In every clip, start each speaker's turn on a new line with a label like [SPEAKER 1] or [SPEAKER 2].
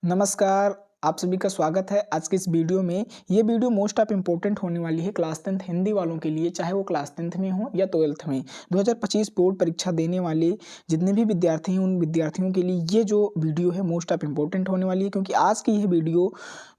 [SPEAKER 1] नमस्कार, आप सभी का स्वागत है आज के इस वीडियो में। ये वीडियो मोस्ट ऑफ इम्पोर्टेंट होने वाली है क्लास 10th हिंदी वालों के लिए, चाहे वो क्लास 10th में हो या 12th में। 2025 बोर्ड परीक्षा देने वाले जितने भी विद्यार्थी हैं, उन विद्यार्थियों के लिए ये जो वीडियो है मोस्ट ऑफ इम्पोर्टेंट होने वाली है, क्योंकि आज की यह वीडियो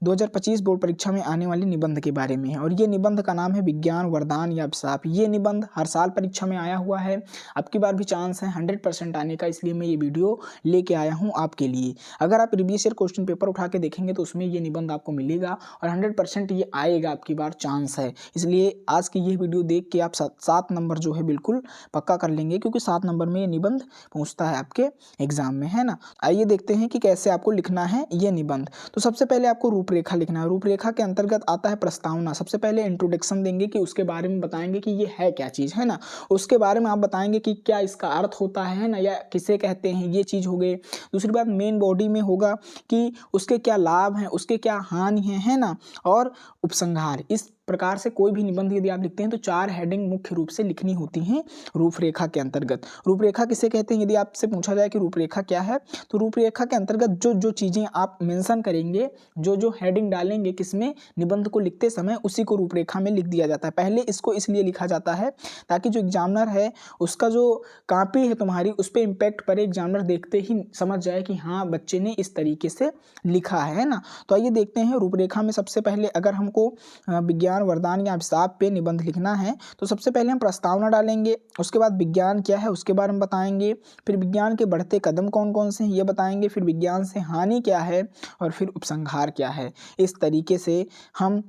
[SPEAKER 1] 2025 बोर्ड परीक्षा में आने वाले निबंध के बारे में है। और ये निबंध का नाम है विज्ञान वरदान या अभिशाप। ये निबंध हर साल परीक्षा में आया हुआ है, अब की बार भी चांस है 100% आने का, इसलिए मैं ये वीडियो लेके आया हूँ आपके लिए। अगर आप प्रीवियस ईयर क्वेश्चन पेपर उठा के देखेंगे तो उसमें ये निबंध आपको मिलेगा और 100% ये आएगा, आपकी बार चांस है। इसलिए आज की ये वीडियो देख के आप 7 नंबर जो है बिल्कुल पक्का कर लेंगे, क्योंकि 7 नंबर में ये निबंध पूछता है आपके एग्जाम में, है ना। आइए देखते हैं कि कैसे आपको लिखना है ये निबंध। तो सबसे पहले आपको रूपरेखा लिखना है। रूपरेखा के अंतर्गत आता है प्रस्तावना। सबसे पहले इंट्रोडक्शन देंगे कि उसके बारे में बताएंगे कि ये है क्या चीज़, है ना। उसके बारे में आप बताएंगे कि क्या इसका अर्थ होता है ना, या किसे कहते हैं, ये चीज़ हो गई। दूसरी बात मेन बॉडी में होगा कि उसके क्या लाभ हैं, उसके क्या हानि हैं, है ना। और उपसंहार। इस प्रकार से कोई भी निबंध यदि आप लिखते हैं तो 4 हेडिंग मुख्य रूप से लिखनी होती हैं रूपरेखा के अंतर्गत। रूपरेखा किसे कहते हैं, यदि आपसे पूछा जाए कि रूपरेखा क्या है, तो रूपरेखा के अंतर्गत जो जो चीज़ें आप मेंशन करेंगे, जो जो हेडिंग डालेंगे किसमें, निबंध को लिखते समय, उसी को रूपरेखा में लिख दिया जाता है। पहले इसको इसलिए लिखा जाता है ताकि जो एग्जामिनर है उसका जो कॉपी है तुम्हारी, उस पर इम्पैक्ट पड़े, एग्जामिनर देखते ही समझ जाए कि हाँ बच्चे ने इस तरीके से लिखा है ना। तो आइए देखते हैं रूपरेखा में। सबसे पहले अगर हमको विज्ञान वरदान या अभिशाप पे निबंध लिखना है तो सबसे पहले हम प्रस्तावना डालेंगे, उसके बाद विज्ञान क्या है उसके बारे में बताएंगे, फिर विज्ञान के बढ़ते कदम कौन कौन से हैं ये बताएंगे, फिर विज्ञान से हानि क्या है और फिर उपसंहार क्या है। इस तरीके से हम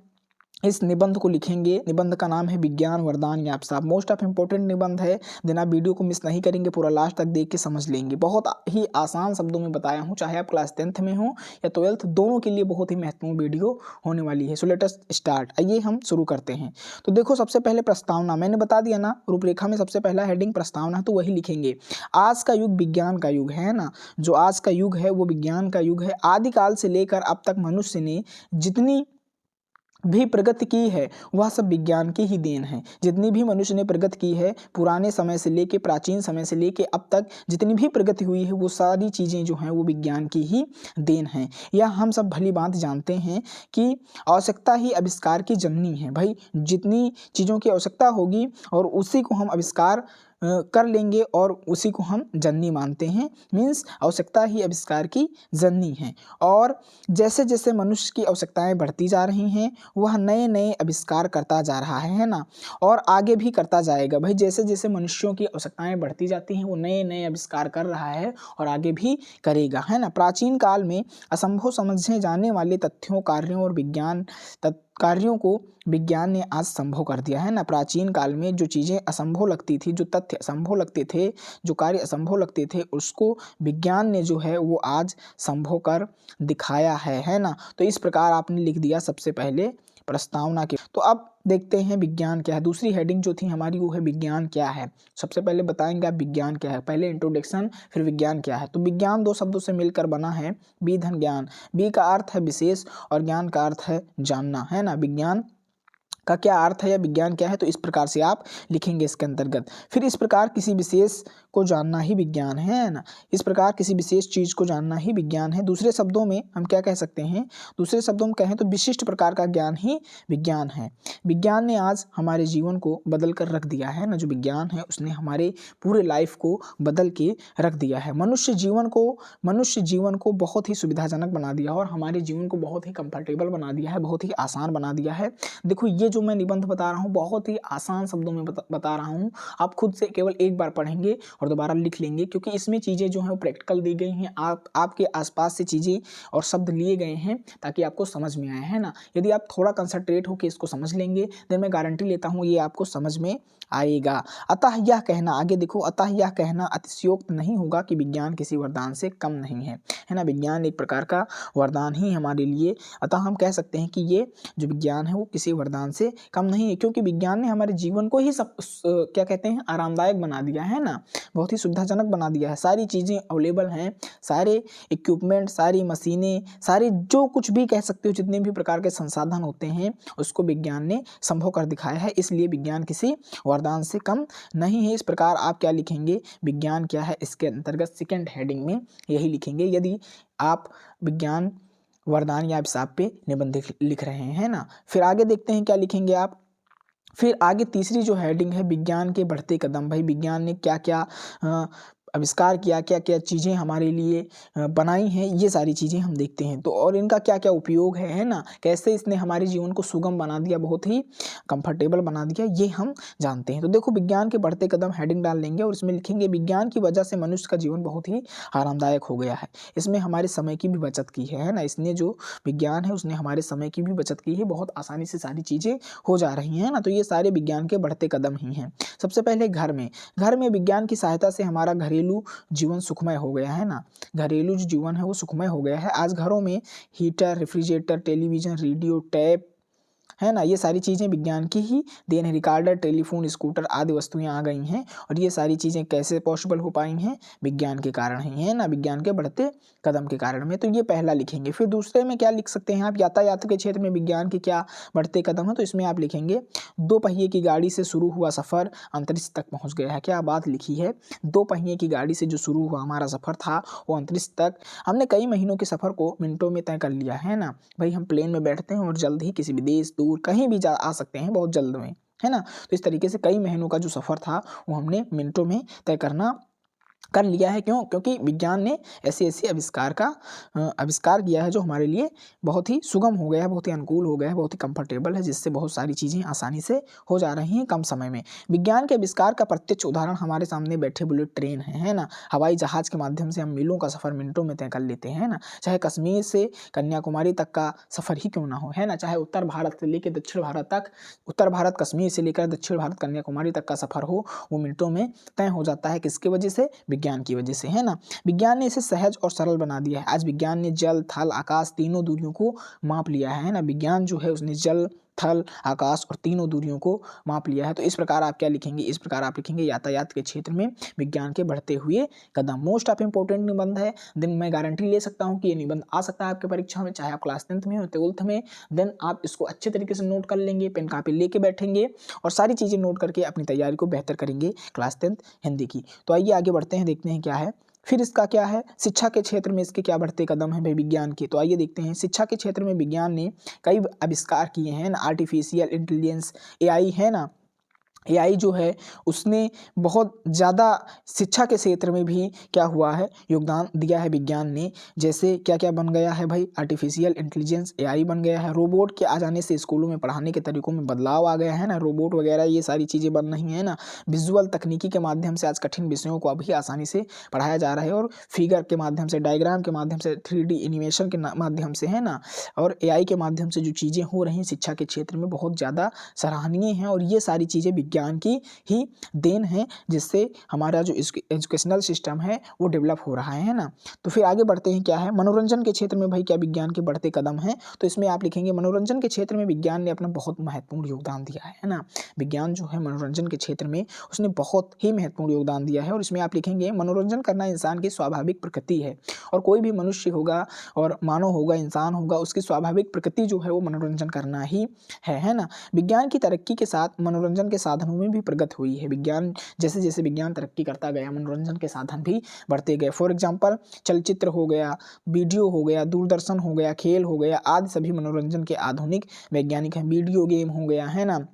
[SPEAKER 1] इस निबंध को लिखेंगे। निबंध का नाम है विज्ञान वरदान या अभिशाप। मोस्ट ऑफ इम्पोर्टेंट निबंध है, देना वीडियो को मिस नहीं करेंगे, पूरा लास्ट तक देख के समझ लेंगे। बहुत ही आसान शब्दों में बताया हूँ, चाहे आप क्लास 10th में हो या 12th, दोनों के लिए बहुत ही महत्वपूर्ण वीडियो होने वाली है। So let us start. आइए हम शुरू करते हैं। तो देखो सबसे पहले प्रस्तावना, मैंने बता दिया ना, रूपरेखा में सबसे पहला हेडिंग प्रस्तावना, तो वही लिखेंगे। आज का युग विज्ञान का युग है ना, जो आज का युग है वो विज्ञान का युग है। आदिकाल से लेकर अब तक मनुष्य ने जितनी भी प्रगति की है वह सब विज्ञान की ही देन है। जितनी भी मनुष्य ने प्रगति की है, पुराने समय से लेके, प्राचीन समय से लेके अब तक जितनी भी प्रगति हुई है, वो सारी चीज़ें जो हैं वो विज्ञान की ही देन है। यह हम सब भली बात जानते हैं कि आवश्यकता ही आविष्कार की जननी है। भाई जितनी चीज़ों की आवश्यकता होगी और उसी को हम आविष्कार कर लेंगे और उसी को हम जननी मानते हैं। मीन्स आवश्यकता ही आविष्कार की जननी है। और जैसे जैसे मनुष्य की आवश्यकताएं बढ़ती जा रही हैं, वह नए नए आविष्कार करता जा रहा है ना, और आगे भी करता जाएगा। भाई जैसे जैसे मनुष्यों की आवश्यकताएं बढ़ती जाती हैं, वो नए नए आविष्कार कर रहा है और आगे भी करेगा, है ना। प्राचीन काल में असंभव समझे जाने वाले तथ्यों, कार्यों और कार्यों को विज्ञान ने आज संभव कर दिया है ना। प्राचीन काल में जो चीज़ें असंभव लगती थी, जो तथ्य असंभव लगते थे, जो कार्य असंभव लगते थे, उसको विज्ञान ने जो है वो आज संभव कर दिखाया है ना। तो इस प्रकार आपने लिख दिया सबसे पहले प्रस्तावना के। तो अब देखते हैं विज्ञान क्या है। दूसरी हेडिंग जो थी हमारी वो है विज्ञान क्या है। सबसे पहले बताएंगे आप विज्ञान क्या है, पहले इंट्रोडक्शन फिर विज्ञान क्या है। तो विज्ञान 2 शब्दों से मिलकर बना है, बी धन ज्ञान। बी का अर्थ है विशेष और ज्ञान का अर्थ है जानना, है ना। विज्ञान का क्या अर्थ है या विज्ञान क्या है, तो इस प्रकार से आप लिखेंगे इसके अंतर्गत। फिर इस प्रकार किसी विशेष को जानना ही विज्ञान है ना। इस प्रकार किसी विशेष चीज़ को जानना ही विज्ञान है। दूसरे शब्दों में हम क्या कह सकते हैं, दूसरे शब्दों में कहें तो विशिष्ट प्रकार का ज्ञान ही विज्ञान है। विज्ञान ने आज हमारे जीवन को बदल कर रख दिया है ना। जो विज्ञान है उसने हमारे पूरे लाइफ को बदल के रख दिया है। मनुष्य जीवन को बहुत ही सुविधाजनक बना दिया और हमारे जीवन को बहुत ही कंफर्टेबल बना दिया है, बहुत ही आसान बना दिया है। देखो ये जो मैं निबंध बता रहा हूँ बहुत ही आसान शब्दों में बता रहा हूँ। आप खुद से केवल एक बार पढ़ेंगे और दोबारा लिख लेंगे, क्योंकि इसमें चीज़ें जो हैं वो प्रैक्टिकल दी गई हैं। आपके आसपास से चीज़ें और शब्द लिए गए हैं ताकि आपको समझ में आए, है ना। यदि आप थोड़ा कंसंट्रेट होकर इसको समझ लेंगे, देन मैं गारंटी लेता हूँ ये आपको समझ में आएगा। अतः यह कहना, आगे देखो, अतः यह कहना अतिशयोक्त नहीं होगा कि विज्ञान किसी वरदान से कम नहीं है ना। विज्ञान एक प्रकार का वरदान ही हमारे लिए। अतः हम कह सकते हैं कि ये जो विज्ञान है वो किसी वरदान से कम नहीं है, क्योंकि विज्ञान ने हमारे जीवन को ही सब क्या कहते हैं आरामदायक बना दिया है ना, बहुत ही सुविधाजनक बना दिया है। सारी चीज़ें अवेलेबल हैं, सारे इक्विपमेंट, सारी मशीनें, सारे जो कुछ भी कह सकते हो, जितने भी प्रकार के संसाधन होते हैं उसको विज्ञान ने संभव कर दिखाया है। इसलिए विज्ञान किसी वरदान से कम नहीं है। इस प्रकार आप क्या लिखेंगे, विज्ञान क्या है, इसके अंतर्गत सेकेंड हेडिंग में यही लिखेंगे। यदि आप विज्ञान वरदान या अभिशाप पे निबंध लिख रहे हैं ना। फिर आगे देखते हैं क्या लिखेंगे आप। फिर आगे तीसरी जो हेडिंग है विज्ञान के बढ़ते कदम। भाई विज्ञान ने क्या क्या आविष्कार किया, क्या क्या चीज़ें हमारे लिए बनाई हैं, ये सारी चीज़ें हम देखते हैं। तो और इनका क्या क्या उपयोग है ना, कैसे इसने हमारे जीवन को सुगम बना दिया, बहुत ही कंफर्टेबल बना दिया, ये हम जानते हैं। तो देखो विज्ञान के बढ़ते कदम हेडिंग डाल लेंगे और इसमें लिखेंगे विज्ञान की वजह से मनुष्य का जीवन बहुत ही आरामदायक हो गया है। इसमें हमारे समय की भी बचत की है ना। इसने जो विज्ञान है उसने हमारे समय की भी बचत की है, बहुत आसानी से सारी चीज़ें हो जा रही हैं ना। तो ये सारे विज्ञान के बढ़ते कदम ही हैं। सबसे पहले घर में विज्ञान की सहायता से हमारा घरेलू जीवन सुखमय हो गया है ना। घरेलू जो जीवन है वो सुखमय हो गया है। आज घरों में heater, refrigerator, television, radio, tap है ना, ये सारी चीज़ें विज्ञान की ही देन है। रिकॉर्डर, टेलीफोन, स्कूटर आदि वस्तुएं आ गई हैं और ये सारी चीज़ें कैसे पॉसिबल हो पाई हैं, विज्ञान के कारण ही है ना, विज्ञान के बढ़ते कदम के कारण में। तो ये पहला लिखेंगे। फिर दूसरे में क्या लिख सकते हैं आप, यातायात के क्षेत्र में विज्ञान के क्या बढ़ते कदम है। तो इसमें आप लिखेंगे 2 पहिए की गाड़ी से शुरू हुआ सफ़र अंतरिक्ष तक पहुँच गया है। क्या बात लिखी है, 2 पहिए की गाड़ी से जो शुरू हुआ हमारा सफ़र था वो अंतरिक्ष तक हमने कई महीनों के सफ़र को मिनटों में तय कर लिया है ना। भाई हम प्लेन में बैठते हैं और जल्द ही किसी विदेश दूर कहीं भी जा आ सकते हैं बहुत जल्द में, है ना। तो इस तरीके से कई महीनों का जो सफ़र था वो हमने मिनटों में तय कर लिया है। क्यों? क्योंकि विज्ञान ने ऐसे आविष्कार किया है जो हमारे लिए बहुत ही सुगम हो गया है, बहुत ही अनुकूल हो गया है, बहुत ही कंफर्टेबल है, जिससे बहुत सारी चीज़ें आसानी से हो जा रही हैं कम समय में। विज्ञान के आविष्कार का प्रत्यक्ष उदाहरण हमारे सामने बैठे बुलेट ट्रेन है ना। हवाई जहाज़ के माध्यम से हम मीलों का सफ़र मिनटों में तय कर लेते हैं ना। चाहे कश्मीर से कन्याकुमारी तक का सफ़र ही क्यों ना हो, है ना। चाहे उत्तर भारत से लेकर दक्षिण भारत तक, उत्तर भारत कश्मीर से लेकर दक्षिण भारत कन्याकुमारी तक का सफ़र हो, वो मिनटों में तय हो जाता है। किसकी वजह से? विज्ञान की वजह से, है ना। विज्ञान ने इसे सहज और सरल बना दिया है। आज विज्ञान ने जल, थल, आकाश तीनों दूरियों को माप लिया है ना। विज्ञान जो है उसने जल, थल, आकाश और तीनों दूरियों को माप लिया है। तो इस प्रकार आप क्या लिखेंगे, इस प्रकार आप लिखेंगे यातायात के क्षेत्र में विज्ञान के बढ़ते हुए कदम। मोस्ट ऑफ इंपॉर्टेंट निबंध है। देन मैं गारंटी ले सकता हूँ कि ये निबंध आ सकता है आपके परीक्षा में, चाहे आप क्लास 10th में हो, 12th में। देन आप इसको अच्छे तरीके से नोट कर लेंगे, पेन कापी लेके बैठेंगे और सारी चीज़ें नोट करके अपनी तैयारी को बेहतर करेंगे क्लास 10th हिंदी की। तो आइए आगे बढ़ते हैं, देखते हैं क्या है। फिर इसका क्या है, शिक्षा के क्षेत्र में इसके क्या बढ़ते कदम हैं भाई विज्ञान के। तो आइए देखते हैं। शिक्षा के क्षेत्र में विज्ञान ने कई आविष्कार किए हैं ना। आर्टिफिशियल इंटेलिजेंस, एआई है ना। एआई जो है उसने बहुत ज़्यादा शिक्षा के क्षेत्र में भी क्या हुआ है, योगदान दिया है विज्ञान ने। जैसे क्या क्या बन गया है भाई, आर्टिफिशियल इंटेलिजेंस, एआई बन गया है। रोबोट के आ जाने से स्कूलों में पढ़ाने के तरीकों में बदलाव आ गया है ना। रोबोट वगैरह ये सारी चीज़ें बन रही हैं ना। विजुअल तकनीकी के माध्यम से आज कठिन विषयों को अभी आसानी से पढ़ाया जा रहा है और फिगर के माध्यम से, डायग्राम के माध्यम से, 3D एनिमेशन के माध्यम से, है ना। और एआई के माध्यम से जो चीज़ें हो रही हैं शिक्षा के क्षेत्र में बहुत ज़्यादा सराहनीय हैं और ये सारी चीज़ें विज्ञान की ही देन है, जिससे हमारा जो एजुकेशनल सिस्टम है वो डेवलप हो रहा है ना। तो फिर आगे बढ़ते हैं, क्या है मनोरंजन के क्षेत्र में भाई क्या विज्ञान के बढ़ते कदम हैं। तो इसमें आप लिखेंगे मनोरंजन के क्षेत्र में विज्ञान ने अपना बहुत महत्वपूर्ण योगदान दिया है ना। विज्ञान जो है मनोरंजन के क्षेत्र में उसने बहुत ही महत्वपूर्ण योगदान दिया है और इसमें आप लिखेंगे मनोरंजन करना इंसान की स्वाभाविक प्रकृति है। और कोई भी मनुष्य होगा और मानव होगा, इंसान होगा, उसकी स्वाभाविक प्रकृति जो है वो मनोरंजन करना ही है ना। विज्ञान की तरक्की के साथ मनोरंजन के साधनों में भी प्रगति हुई है। विज्ञान जैसे जैसे विज्ञान तरक्की करता गया मनोरंजन के साधन भी बढ़ते गए। फॉर एग्जांपल चलचित्र हो गया, वीडियो हो गया, दूरदर्शन हो गया, खेल हो गया आदि सभी मनोरंजन के आधुनिक वैज्ञानिक हैं। वीडियो गेम हो गया, है ना,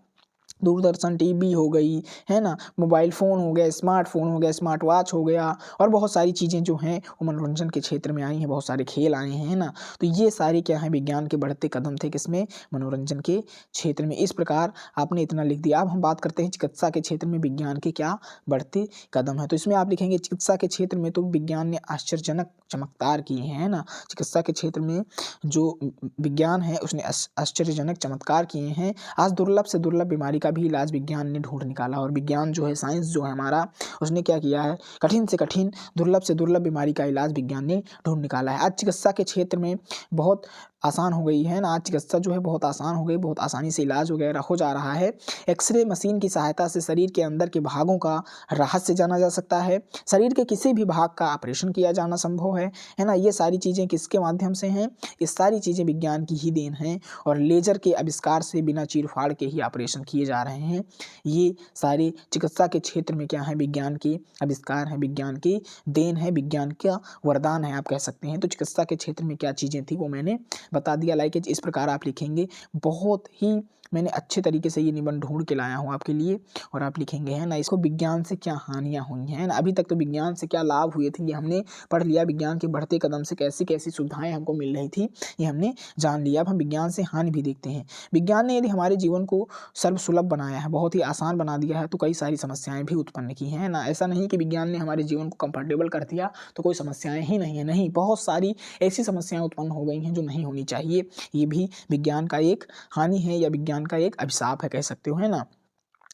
[SPEAKER 1] दूरदर्शन, टीवी हो गई, है ना, मोबाइल फ़ोन हो गया, स्मार्टफ़ोन हो गया, स्मार्ट वॉच हो गया और बहुत सारी चीज़ें जो हैं वो मनोरंजन के क्षेत्र में आई हैं। बहुत सारे खेल आए हैं, है ना। तो ये सारे क्या हैं, विज्ञान के बढ़ते कदम थे किसमें, मनोरंजन के क्षेत्र में। इस प्रकार आपने इतना लिख दिया। अब हम बात करते हैं चिकित्सा के क्षेत्र में विज्ञान के क्या बढ़ते कदम हैं। तो इसमें आप लिखेंगे चिकित्सा के क्षेत्र में तो विज्ञान ने आश्चर्यजनक चमत्कार किए हैं, है ना। चिकित्सा के क्षेत्र में जो विज्ञान है उसने आश्चर्यजनक चमत्कार किए हैं। आज दुर्लभ से दुर्लभ बीमारी का भी इलाज विज्ञान ने ढूंढ निकाला और विज्ञान जो है, साइंस जो है हमारा, उसने क्या किया है, कठिन से कठिन, दुर्लभ से दुर्लभ बीमारी का इलाज विज्ञान ने ढूंढ निकाला है। आज चिकित्सा के क्षेत्र में बहुत आसान हो गई है ना। आज चिकित्सा जो है बहुत आसान हो गई, बहुत आसानी से इलाज वगैरह हो जा रहा है। एक्सरे मशीन की सहायता से शरीर के अंदर के भागों का रहस्य जाना जा सकता है। शरीर के किसी भी भाग का ऑपरेशन किया जाना संभव है ना। ये सारी चीज़ें किसके माध्यम से हैं, ये सारी चीज़ें विज्ञान की ही देन हैं और लेजर के आविष्कार से बिना चीर फाड़ के ही ऑपरेशन किए जा जा रहे हैं, ये सारे चिकित्सा के क्षेत्र में क्या है, विज्ञान के आविष्कार हैं, विज्ञान की देन है, विज्ञान का वरदान है आप कह सकते हैं। तो चिकित्सा के क्षेत्र में क्या चीज़ें थी वो मैंने बता दिया। लाइक इस प्रकार आप लिखेंगे। बहुत ही मैंने अच्छे तरीके से ये निबंध ढूंढ के लाया हूँ आपके लिए, और आप लिखेंगे है ना इसको, विज्ञान से क्या हानियाँ हुई हैं ना। अभी तक तो विज्ञान से क्या लाभ हुए थे ये हमने पढ़ लिया, विज्ञान के बढ़ते कदम से कैसी कैसी सुविधाएं हमको मिल रही थी ये हमने जान लिया। अब हम विज्ञान से हानि भी देखते हैं। विज्ञान ने यदि हमारे जीवन को सर्वसुलभ बनाया है, बहुत ही आसान बना दिया है, तो कई सारी समस्याएं भी उत्पन्न की हैं ना। ऐसा नहीं कि विज्ञान ने हमारे जीवन को कंफर्टेबल कर दिया तो कोई समस्याएं ही नहीं है, नहीं, बहुत सारी ऐसी समस्याएं उत्पन्न हो गई हैं जो नहीं होनी चाहिए। ये भी विज्ञान का एक हानि है या विज्ञान का एक अभिशाप है कह सकते हो, है ना।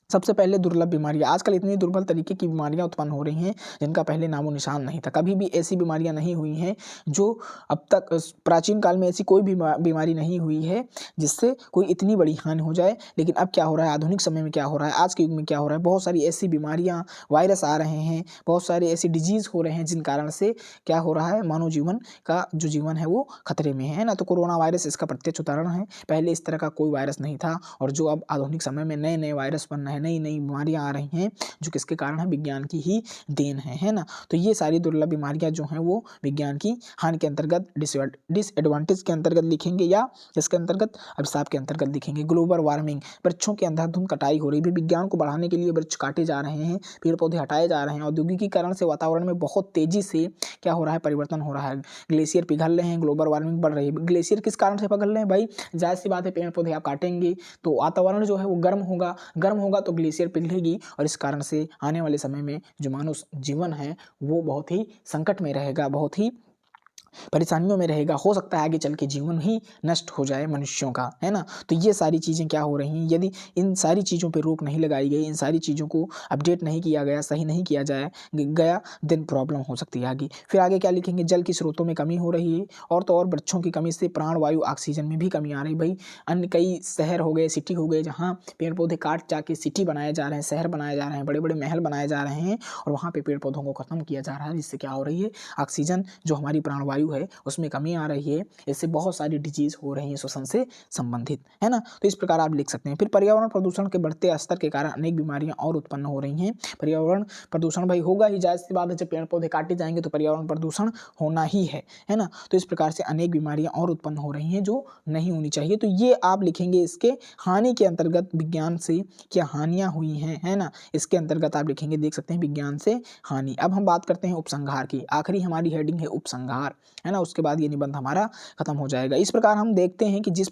[SPEAKER 1] सबसे पहले दुर्लभ बीमारियां, आजकल इतनी दुर्बल तरीके की बीमारियां उत्पन्न हो रही हैं जिनका पहले नामो निशान नहीं था। कभी भी ऐसी बीमारियां नहीं हुई हैं जो अब तक प्राचीन काल में ऐसी कोई भी बीमारी नहीं हुई है जिससे कोई इतनी बड़ी हानि हो जाए। लेकिन अब क्या हो रहा है, आधुनिक समय में क्या हो रहा है, आज के युग में क्या हो रहा है, बहुत सारी ऐसी बीमारियां, वायरस आ रहे हैं, बहुत सारे ऐसी डिजीज़ हो रहे हैं जिन कारण से क्या हो रहा है, मानव जीवन का जो जीवन है वो खतरे में है ना। तो कोरोना वायरस इसका प्रत्यक्ष उदाहरण है। पहले इस तरह का कोई वायरस नहीं था, और जो अब आधुनिक समय में नए नए वायरस बन रहे हैं, नई नई बीमारियां आ रही हैं, जो किसके कारण है, विज्ञान की ही देन है ना। तो ये सारी दुर्लभ बीमारियां जो हैं वो विज्ञान की हानि के अंतर्गत, डिसएडवांटेज के अंतर्गत लिखेंगे, या इसके अंतर्गत अभिशाप के अंतर्गत लिखेंगे। ग्लोबल वार्मिंग, वृक्षों की अंधाधुंध कटाई हो रही है। विज्ञान को बढ़ाने के लिए वृक्ष काटे जा रहे हैं, पेड़ पौधे हटाए जा रहे हैं। औद्योगिकीकरण से वातावरण में बहुत तेजी से क्या हो रहा है, परिवर्तन हो रहा है। ग्लेशियर पिघल रहे हैं, ग्लोबल वार्मिंग बढ़ रही है। ग्लेशियर किस कारण से पिघल रहे हैं भाई, जाहिर सी बात है, पेड़ पौधे आप काटेंगे तो वातावरण जो है वो गर्म होगा तो ग्लेशियर पिघलेगी, और इस कारण से आने वाले समय में जो मानव जीवन है वो बहुत ही संकट में रहेगा, बहुत ही परेशानियों में रहेगा। हो सकता है आगे चल के जीवन ही नष्ट हो जाए मनुष्यों का, है ना। तो ये सारी चीज़ें क्या हो रही हैं, यदि इन सारी चीज़ों पे रोक नहीं लगाई गई, इन सारी चीज़ों को अपडेट नहीं किया गया, सही नहीं किया गया, देन प्रॉब्लम हो सकती है आगे। फिर आगे क्या लिखेंगे, जल की स्रोतों में कमी हो रही है, और तो और वृक्षों की कमी से प्राणवायु ऑक्सीजन में भी कमी आ रही है। भाई अन्य कई शहर हो गए, सिटी हो गए, जहाँ पेड़ पौधे काट जाके सिटी बनाए जा रहे हैं, शहर बनाए जा रहे हैं, बड़े बड़े महल बनाए जा रहे हैं, और वहाँ पे पेड़ पौधों को खत्म किया जा रहा है, जिससे क्या हो रही है, ऑक्सीजन जो हमारी प्राणवायु है उसमें कमी आ रही है। इससे बहुत सारी डिजीज हो रही है श्वसन से संबंधित, है ना। तो इस प्रकार आप लिख सकते हैं। फिर पर्यावरण प्रदूषण के बढ़ते स्तर के कारण अनेक बीमारियां और उत्पन्न हो रही हैं। पर्यावरण प्रदूषण भाई होगा ही, जाहिर सी बात है, जब पेड़ पौधे काटे जाएंगे तो पर्यावरण प्रदूषण होना ही है ना। तो इस प्रकार से अनेक बीमारियां और उत्पन्न हो रही हैं जो नहीं होनी चाहिए। तो ये आप लिखेंगे इसके हानि के अंतर्गत, विज्ञान से क्या हानियां हुई हैं, है ना, इसके अंतर्गत आप लिखेंगे, देख सकते हैं, विज्ञान से हानि। अब हम बात करते हैं उपसंहार की, आखिरी हमारी हेडिंग है उपसंहार, है ना। उसके बाद ये निबंध हमारा खत्म हो जाएगा। इस प्रकार हम देखते हैं कि जिस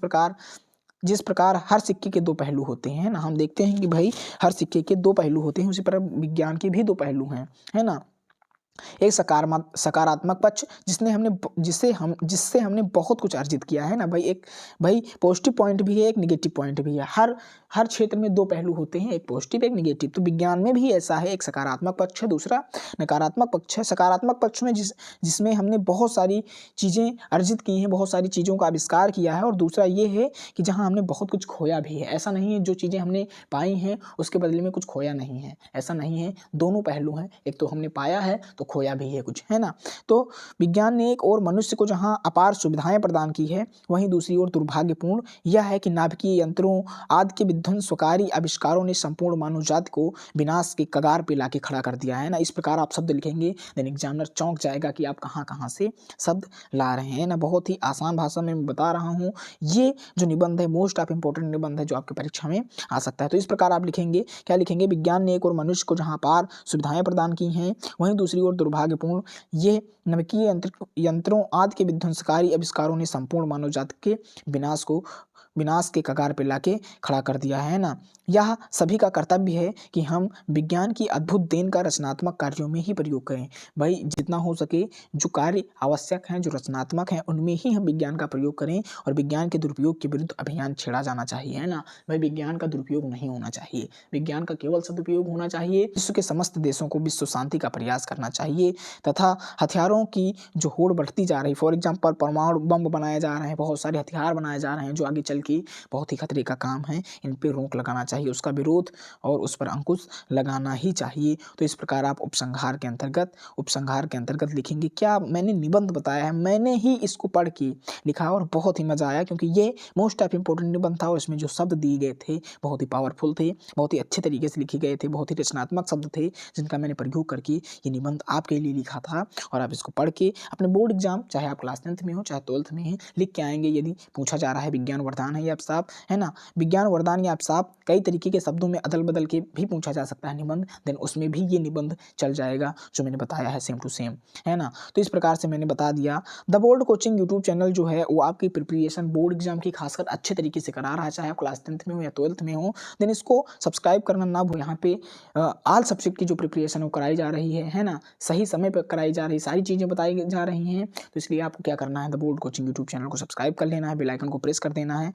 [SPEAKER 1] प्रकार हर सिक्के के दो पहलू होते हैं ना, हम देखते हैं कि भाई हर सिक्के के दो पहलू होते हैं, उसी प्रकार विज्ञान के भी दो पहलू हैं, है ना। एक सकारात्मक पक्ष जिससे हमने बहुत कुछ अर्जित किया है ना भाई पॉजिटिव पॉइंट भी है, एक नेगेटिव पॉइंट भी है। हर क्षेत्र में दो पहलू होते हैं, एक पॉजिटिव एक नेगेटिव। तो विज्ञान में भी ऐसा है, एक सकारात्मक पक्ष है, दूसरा नकारात्मक पक्ष है। सकारात्मक पक्ष में जिसमें हमने बहुत सारी चीज़ें अर्जित की हैं, बहुत सारी चीज़ों का आविष्कार किया है, और दूसरा ये है कि जहाँ हमने बहुत कुछ खोया भी है। ऐसा नहीं है जो चीज़ें हमने पाई हैं उसके बदले में कुछ खोया नहीं है, ऐसा नहीं है, दोनों पहलू हैं। एक तो हमने पाया है तो खोया भी है कुछ, है ना। तो विज्ञान ने एक और मनुष्य को जहां अपार सुविधाएं प्रदान की है, वहीं दूसरी ओर दुर्भाग्यपूर्ण यह है कि नाभिकीय यंत्रों आदि के विध्वंसकारी आविष्कारों ने संपूर्ण मानव जाति को विनाश के कगार पे लाके खड़ा कर दिया है ना। इस प्रकार आप शब्द लिखेंगे, देन एग्जामिनर चौंक जाएगा कि आप कहाँ से शब्द ला रहे हैं ना। बहुत ही आसान भाषा में मैं बता रहा हूँ। ये जो निबंध है मोस्ट ऑफ इंपॉर्टेंट निबंध है जो आपकी परीक्षा में आ सकता है। तो इस प्रकार आप लिखेंगे, क्या लिखेंगे, विज्ञान ने एक और मनुष्य को जहाँ अपार सुविधाएं प्रदान की हैं, वहीं दूसरी ओर दुर्भाग्यपूर्ण ये नाभिकीय यंत्रों आदि के विध्वंसकारी आविष्कारों ने संपूर्ण मानव जाति के विनाश के कगार पे लाके खड़ा कर दिया है ना। यह सभी का कर्तव्य है कि हम विज्ञान की अद्भुत देन का रचनात्मक कार्यों में ही प्रयोग करें। भाई जितना हो सके जो कार्य आवश्यक हैं, जो रचनात्मक हैं, उनमें ही हम विज्ञान का प्रयोग करें, और विज्ञान के दुरुपयोग के विरुद्ध अभियान छेड़ा जाना चाहिए, है ना। भाई विज्ञान का दुरुपयोग नहीं होना चाहिए, विज्ञान का केवल सदुपयोग होना चाहिए। विश्व के समस्त देशों को विश्व शांति का प्रयास करना चाहिए। चाहिए तथा हथियारों की जो होड़ बढ़ती जा रही, फॉर एग्जाम्पल परमाणु बम बनाए जा रहे हैं, बहुत सारे हथियार बनाए जा रहे हैं जो आगे चल के बहुत ही खतरे का काम है, इन पे रोक लगाना चाहिए, उसका विरोध और उस पर अंकुश लगाना ही चाहिए। तो इस प्रकार आप उपसंहार के अंतर्गत लिखेंगे। क्या मैंने निबंध बताया है, मैंने ही इसको पढ़ के लिखा और बहुत ही मज़ा आया, क्योंकि ये मोस्ट ऑफ इम्पोर्टेंट निबंध था और इसमें जो शब्द दिए गए थे बहुत ही पावरफुल थे, बहुत ही अच्छे तरीके से लिखे गए थे, बहुत ही रचनात्मक शब्द थे जिनका मैंने प्रयोग करके ये निबंध आपके लिए लिखा था। और आप इसको पढ़ के अपने बोर्ड एग्जाम, चाहे आप क्लास 10th में हो चाहे 12th में हैं, लिख के आएंगे। यदि पूछा जा रहा है विज्ञान वरदान है या अभिशाप, है ना, विज्ञान वरदान या अभिशाप कई तरीके के शब्दों में अदल बदल के भी पूछा जा सकता है निबंध, देन उसमें भी ये निबंध चल जाएगा जो मैंने बताया है सेम टू सेम, है ना। तो इस प्रकार से मैंने बता दिया। The board coaching YouTube channel जो है वो आपकी प्रिपरेशन बोर्ड एग्जाम की खासकर अच्छे तरीके से करा रहा है, चाहे आप क्लास 10th में हो या 12th में हो। देन इसको सब्सक्राइब करना ना भूलें। यहाँ पे ऑल सब्जेक्ट की जो प्रिपरेशन है वो कराई जा रही है ना, सही समय पर कराई जा रही, सारी चीज़ें बताई जा रही हैं। तो इसलिए आपको क्या करना है, the board coaching YouTube channel को सब्सक्राइब कर लेना है, बेल आइकन को प्रेस कर देना है।